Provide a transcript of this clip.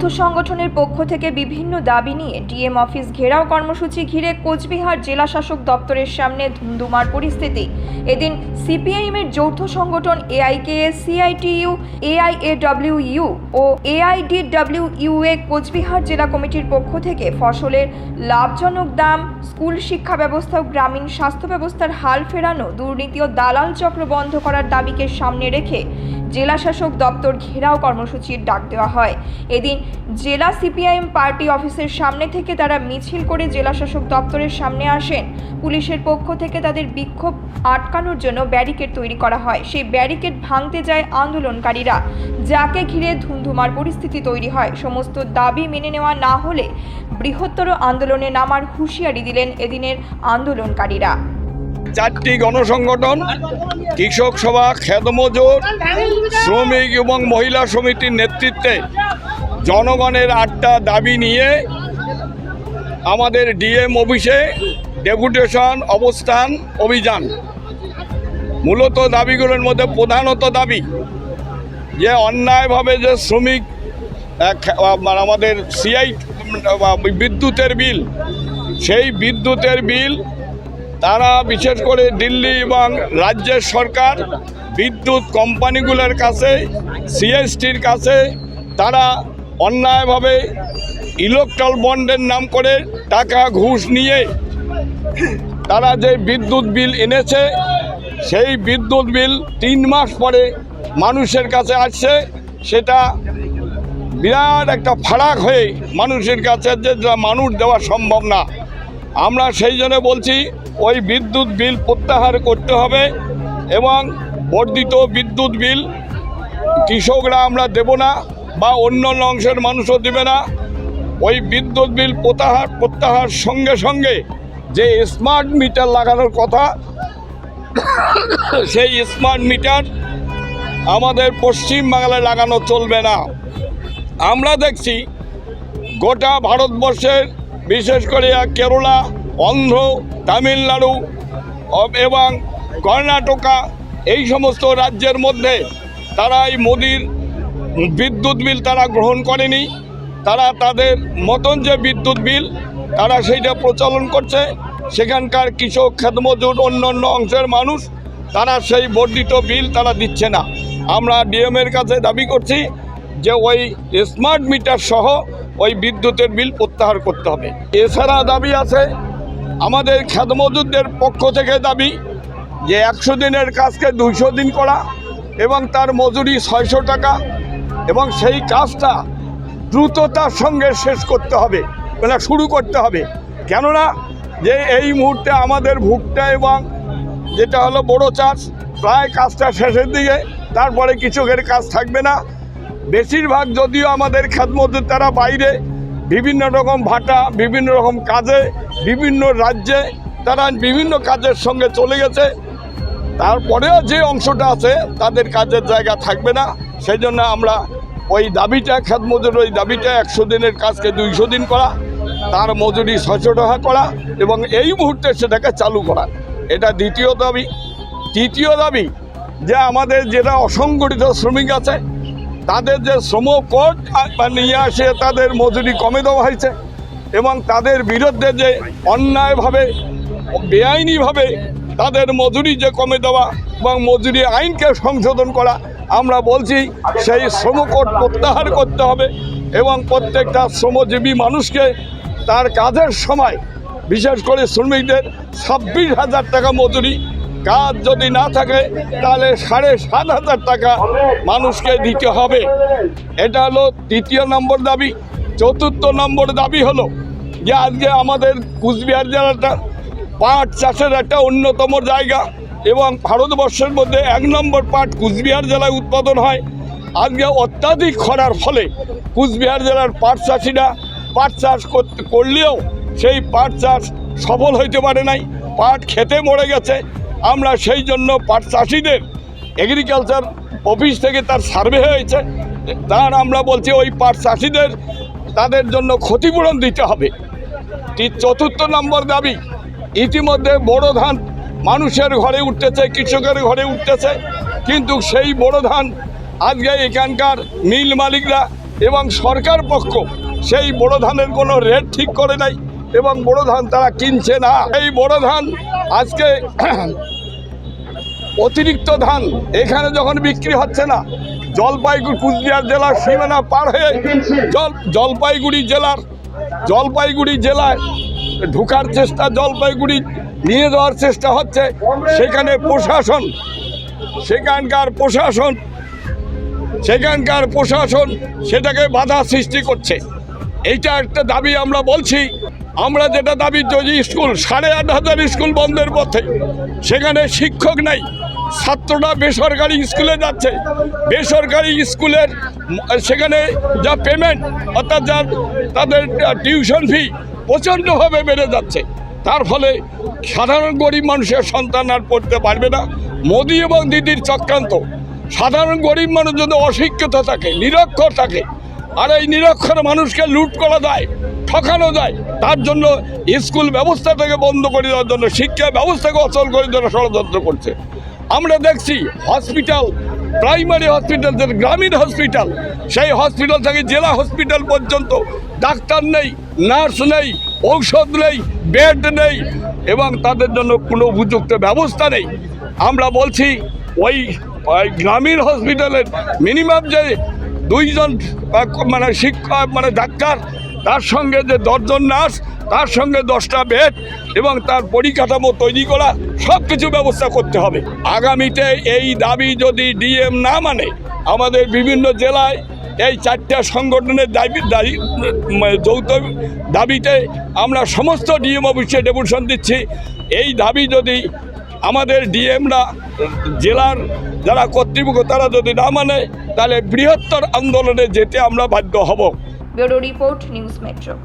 যৌথ সংগঠনের পক্ষ থেকে বিভিন্ন দাবি নিয়ে ডিএম অফিস ঘেরাও কর্মসূচি ঘিরে কোচবিহার জেলা শাসক দপ্তরের সামনে ধুমধুমার পরিস্থিতি। এদিন সিপিআইএমের যৌথ সংগঠন এআইকেএস, সিআইটিইউ, এআইএডব্লিউইউ ও এআইডিডব্লিউইউএ কোচবিহার জেলা কমিটির পক্ষ থেকে ফসলের লাভজনক দাম, স্কুল শিক্ষা ব্যবস্থা ও গ্রামীণ স্বাস্থ্য ব্যবস্থার হাল ফেরানো, দুর্নীতি ও দালাল চক্র বন্ধ করার দাবিকে সামনে রেখে জেলা শাসক দপ্তর ঘেরাও কর্মসূচির ডাক দেওয়া হয়। এদিন জেলা সিপিআইএম পার্টি অফিসের সামনে থেকে তারা মিছিল করে জেলা শাসক দপ্তরের সামনে আসেন। পুলিশের পক্ষ থেকে তাদের বিক্ষোভ আটকানোর জন্য ব্যারিকেড তৈরি করা হয়। সেই ব্যারিকেড ভাঙতে যায় আন্দোলনকারীরা, যাকে ঘিরে ধুমধুমার পরিস্থিতি তৈরি হয়। সমস্ত দাবি মেনে নেওয়া না হলে বৃহত্তর আন্দোলনে নামার হুঁশিয়ারি দিলেন এদিনের আন্দোলনকারীরা। চারটি গণসংগঠন কৃষক সভা, খেতমজুর, শ্রমিক এবং মহিলা সমিতির নেতৃত্বে জনগণের 8টা দাবি নিয়ে আমাদের ডিএম অফিসে ডেপুটেশন অবস্থান অভিযান। মূলত দাবিগুলোর মধ্যে প্রধানত দাবি যে অন্যায়ভাবে যে শ্রমিক আমাদের বিদ্যুতের বিল, সেই বিদ্যুতের বিল তারা বিশেষ করে দিল্লি এবং রাজ্যের সরকার বিদ্যুৎ কোম্পানিগুলোর কাছে, সিএসটির কাছে তারা অন্যায়ভাবে ইলেকট্রাল বন্ডের নাম করে টাকা ঘুষ নিয়ে তারা যে বিদ্যুৎ বিল এনেছে, সেই বিদ্যুৎ বিল 3 মাস পরে মানুষের কাছে আসছে। সেটা বিরাট একটা ফারাক হয়ে মানুষের কাছে যে মানুষ দেওয়া সম্ভব না। আমরা সেই জন্য বলছি ওই বিদ্যুৎ বিল প্রত্যাহার করতে হবে এবং বর্ধিত বিদ্যুৎ বিল কৃষকরা আমরা দেব না বা অন্য অংশের মানুষও দেবে না। ওই বিদ্যুৎ বিল প্রত্যাহার সঙ্গে সঙ্গে যে স্মার্ট মিটার লাগানোর কথা, সেই স্মার্ট মিটার আমাদের পশ্চিমবাংলায় লাগানো চলবে না। আমরা দেখছি গোটা ভারতবর্ষের বিশেষ করে কেরালা, অন্ধ্র, তামিলনাড়ু এবং কর্ণাটকা এই সমস্ত রাজ্যের মধ্যে তারা এই মোদির বিদ্যুৎ বিল তারা গ্রহণ করেনি। তারা তাদের মতন যে বিদ্যুৎ বিল তারা সেইটা প্রচলন করছে। সেখানকার কৃষক, খেতমজুর, অন্য অংশের মানুষ তারা সেই বর্ধিত বিল তারা দিচ্ছে না। আমরা ডিএমের কাছে দাবি করছি যে ওই স্মার্ট মিটার সহ ওই বিদ্যুতের বিল প্রত্যাহার করতে হবে। এছাড়া দাবি আছে আমাদের খেতমজুরদের পক্ষ থেকে দাবি যে 100 দিনের কাজকে 200 দিন করা এবং তার মজুরি 600 টাকা, এবং সেই কাজটা দ্রুততার সঙ্গে শেষ করতে হবে, মানে শুরু করতে হবে। কেননা যে এই মুহূর্তে আমাদের ভুট্টা এবং যেটা হলো বড় চাষ প্রায় কাজটা শেষের দিকে, তারপরে কৃষকের কাজ থাকবে না। বেশিরভাগ যদিও আমাদের খেতমজুর তারা বাইরে বিভিন্ন রকম ভাটা, বিভিন্ন রকম কাজে, বিভিন্ন রাজ্যে তারা বিভিন্ন কাজের সঙ্গে চলে গেছে, তারপরেও যে অংশটা আছে তাদের কাজের জায়গা থাকবে না। সেই জন্য আমরা ওই দাবিটা, খেতমজুর ওই দাবিটা 100 দিনের কাজকে 200 দিন করা, তার মজুরি 600 টাকা করা এবং এই মুহূর্তে সেটাকে চালু করা, এটা দ্বিতীয় দাবি। তৃতীয় দাবি যে আমাদের যেটা অসংগঠিত শ্রমিক আছে তাদের যে শ্রম কোড নিয়ে আসে তাদের মজুরি কমে দেওয়া হয়েছে এবং তাদের বিরুদ্ধে যে অন্যায়ভাবে, বেআইনিভাবে তাদের মজুরি যে কমে দেওয়া এবং মজুরি আইনকে সংশোধন করা, আমরা বলছি সেই শ্রম কোড প্রত্যাহার করতে হবে এবং প্রত্যেকটা শ্রমজীবী মানুষকে তার কাজের সময়, বিশেষ করে শ্রমিকদের 26,000 টাকা মজুরি, কাজ যদি না থাকে তাহলে 7,500 টাকা মানুষকে দিতে হবে। এটা হলো 3 নম্বর দাবি। 4 নম্বর দাবি হলো যে আজকে আমাদের কুচবিহার জেলাটা পাট চাষের একটা অন্যতম জায়গা এবং ভারতবর্ষের মধ্যে 1 নম্বর পাট কুচবিহার জেলায় উৎপাদন হয়। আজকে অত্যাধিক খরার ফলে কুচবিহার জেলার পাট চাষিরা পাট চাষ করলেও সেই পাট চাষ সফল হইতে পারে নাই, পাট খেতে মরে গেছে। আমরা সেই জন্য পাট চাষিদের এগ্রিকালচার অফিস থেকে তার সার্ভে হয়েছে, তার আমরা বলছি ওই পাট চাষিদের তাদের জন্য ক্ষতিপূরণ দিতে হবে। 4 নম্বর দাবি, ইতিমধ্যে বড় ধান মানুষের ঘরে উঠতেছে, কৃষকের ঘরে উঠতেছে, কিন্তু সেই বড় ধান আজকে এখানকার মিল মালিকরা এবং সরকার পক্ষ সেই বোরো ধানের কোনো রেট ঠিক করে নাই এবং বোরো ধান তারা কিনছে না। এই বোরো ধান আজকে অতিরিক্ত ধান এখানে যখন বিক্রি হচ্ছে না, জলপাইগুড়ি কুচবিহার জেলার সীমানা পার হয়ে জলপাইগুড়ি জেলায় ঢোকার চেষ্টা, জলপাইগুড়ি নিয়ে যাওয়ার চেষ্টা হচ্ছে। সেখানে সেখানকার প্রশাসন সেটাকে বাধা সৃষ্টি করছে। এইটা একটা দাবি আমরা বলছি। আমরা যেটা দাবি, যদি স্কুল 8,500 স্কুল বন্ধের পথে, সেখানে শিক্ষক নাই, ছাত্ররা বেসরকারি স্কুলে যাচ্ছে, বেসরকারি স্কুলের সেখানে যা পেমেন্ট অর্থাৎ যা তাদের টিউশন ফি প্রচণ্ডভাবে বেড়ে যাচ্ছে। তার ফলে সাধারণ গরিব মানুষের সন্তান আর পড়তে পারবে না। মোদি এবং দিদির চক্রান্ত, সাধারণ গরিব মানুষ যদি অশিক্ষিত থাকে, নিরক্ষর থাকে, আর এই নিরক্ষর মানুষকে লুট করা যায়, ঠকানো যায়, তার জন্য স্কুল ব্যবস্থা থেকে বন্ধ করে দেওয়ার জন্য, শিক্ষা ব্যবস্থাকে অচল করে দেওয়ার ষড়যন্ত্র করছে। আমরা দেখছি হসপিটাল, প্রাইমারি হসপিটাল, যে গ্রামীণ হসপিটাল, সেই হসপিটাল থেকে জেলা হসপিটাল পর্যন্ত ডাক্তার নেই, নার্স নেই, ঔষধ নেই, বেড নেই এবং তাদের জন্য কোনো উপযুক্ত ব্যবস্থা নেই। আমরা বলছি ওই গ্রামীণ হসপিটালের মিনিমাম যে 2 জন ডাক্তার, তার সঙ্গে যে 10 জন নার্স, তার সঙ্গে 10টা বেড এবং তার পরিকাঠামো তৈরি করা, সব কিছু ব্যবস্থা করতে হবে। আগামীতে এই দাবি যদি ডিএম না মানে, আমাদের বিভিন্ন জেলায় এই 4টা সংগঠনের যৌথ দাবিতে আমরা সমস্ত ডিএম অফিসে ডেপুটেশন দিচ্ছি। এই দাবি যদি আমাদের ডিএমরা, জেলার যারা কর্তৃপক্ষ, তারা যদি না মানে, তাহলে বৃহত্তর আন্দোলনে যেতে আমরা বাধ্য হব। Bureau report, news metro.